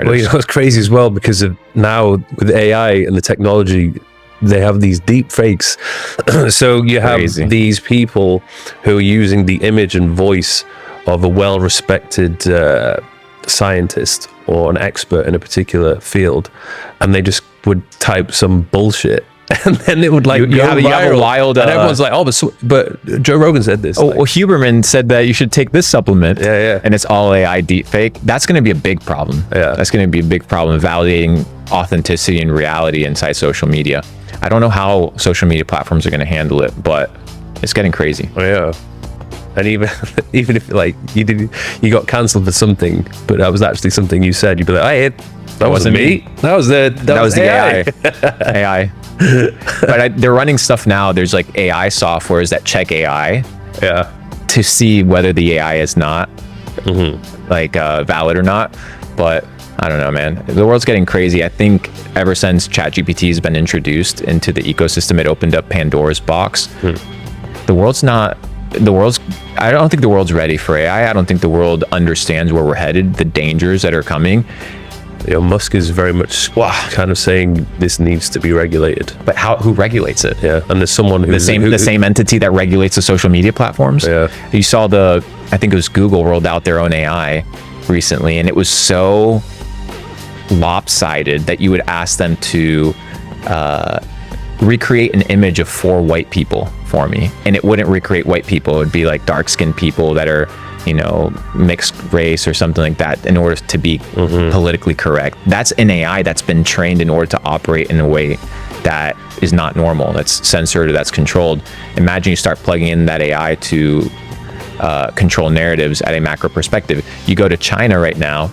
narratives. Well, you know what's crazy as well, because of now with AI and the technology, they have these deep fakes. So you have these people who are using the image and voice of a well-respected scientist or an expert in a particular field, and they just would type some bullshit. And then it would like you have a wild, and everyone's like, "Oh, but Joe Rogan said this." Well, Huberman said that you should take this supplement. Yeah. And it's all AI deep fake. That's going to be a big problem. Yeah, that's going to be a big problem validating authenticity and reality inside social media. I don't know how social media platforms are going to handle it, but it's getting crazy. Oh, yeah. And even if like you got cancelled for something, but that was actually something you said, you'd be like, "Hey, that wasn't me. That was the AI." AI. But they're running stuff now. There's like AI softwares that check AI, to see whether the AI is not like valid or not. But I don't know, man. The world's getting crazy. I think ever since ChatGPT has been introduced into the ecosystem, it opened up Pandora's box. I don't think the world's ready for AI. I don't think the world understands where we're headed, the dangers that are coming. You know, Musk is very much kind of saying this needs to be regulated. But who regulates it? Yeah, and there's someone the same entity that regulates the social media platforms. Yeah, you saw I think it was Google rolled out their own AI recently, and it was so lopsided that you would ask them to recreate an image of 4 white people for me, and it wouldn't recreate white people. It would be like dark-skinned people that are, you know, mixed race or something like that, in order to be politically correct. That's an AI that's been trained in order to operate in a way that is not normal, that's censored or that's controlled. Imagine you start plugging in that AI to control narratives at a macro perspective. You go to China right now,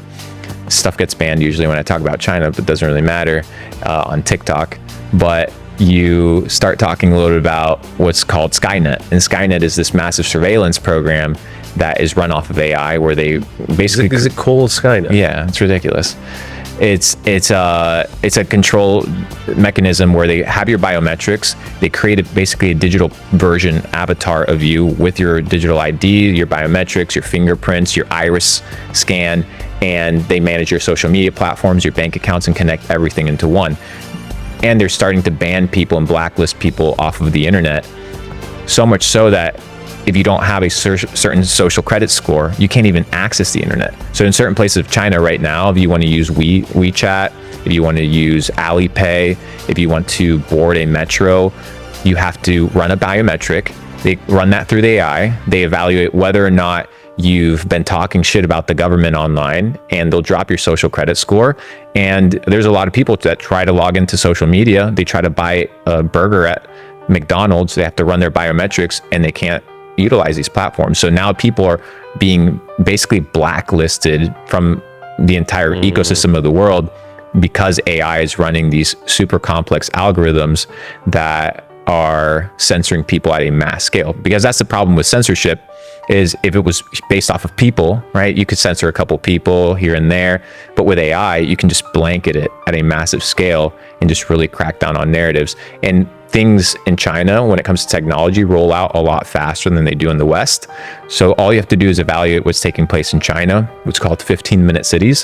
stuff gets banned usually when I talk about China, but it doesn't really matter on TikTok. But you start talking a little bit about what's called Skynet. And Skynet is this massive surveillance program that is run off of AI, where they basically... Is it called Skynet? Yeah, it's ridiculous. It's a control mechanism where they have your biometrics. They create basically a digital version avatar of you with your digital ID, your biometrics, your fingerprints, your iris scan, and they manage your social media platforms, your bank accounts, and connect everything into one. And they're starting to ban people and blacklist people off of the internet, so much so that if you don't have a certain social credit score, you can't even access the internet. So in certain places of China right now, if you want to use WeChat, if you want to use Alipay, if you want to board a metro, you have to run a biometric. They run that through the AI. They evaluate whether or not you've been talking shit about the government online, and they'll drop your social credit score. And there's a lot of people that try to log into social media. They try to buy a burger at McDonald's. They have to run their biometrics, and they can't utilize these platforms. So now people are being basically blacklisted from the entire ecosystem of the world, because AI is running these super complex algorithms that are censoring people at a mass scale. Because that's the problem with censorship, is if it was based off of people, right, you could censor a couple people here and there, but with AI you can just blanket it at a massive scale and just really crack down on narratives. And things in China, when it comes to technology, roll out a lot faster than they do in the West. So all you have to do is evaluate what's taking place in China, what's called 15-minute cities,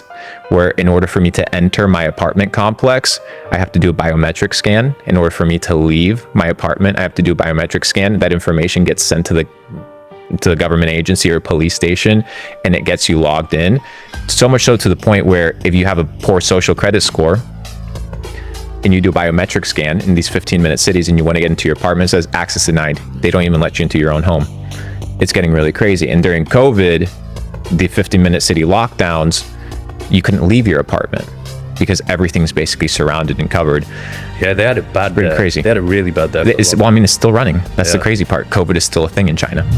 where in order for me to enter my apartment complex, I have to do a biometric scan. In order for me to leave my apartment, I have to do a biometric scan. That information gets sent to the government agency or police station, and it gets you logged in. So much so to the point where if you have a poor social credit score and you do a biometric scan in these 15-minute cities and you want to get into your apartment, it says access denied. They don't even let you into your own home. It's getting really crazy. And during COVID, the 15-minute city lockdowns, you couldn't leave your apartment because everything's basically surrounded and covered. Yeah, they had it bad. Pretty crazy. They had it really bad there. Well, I mean, it's still running. That's the crazy part. COVID is still a thing in China.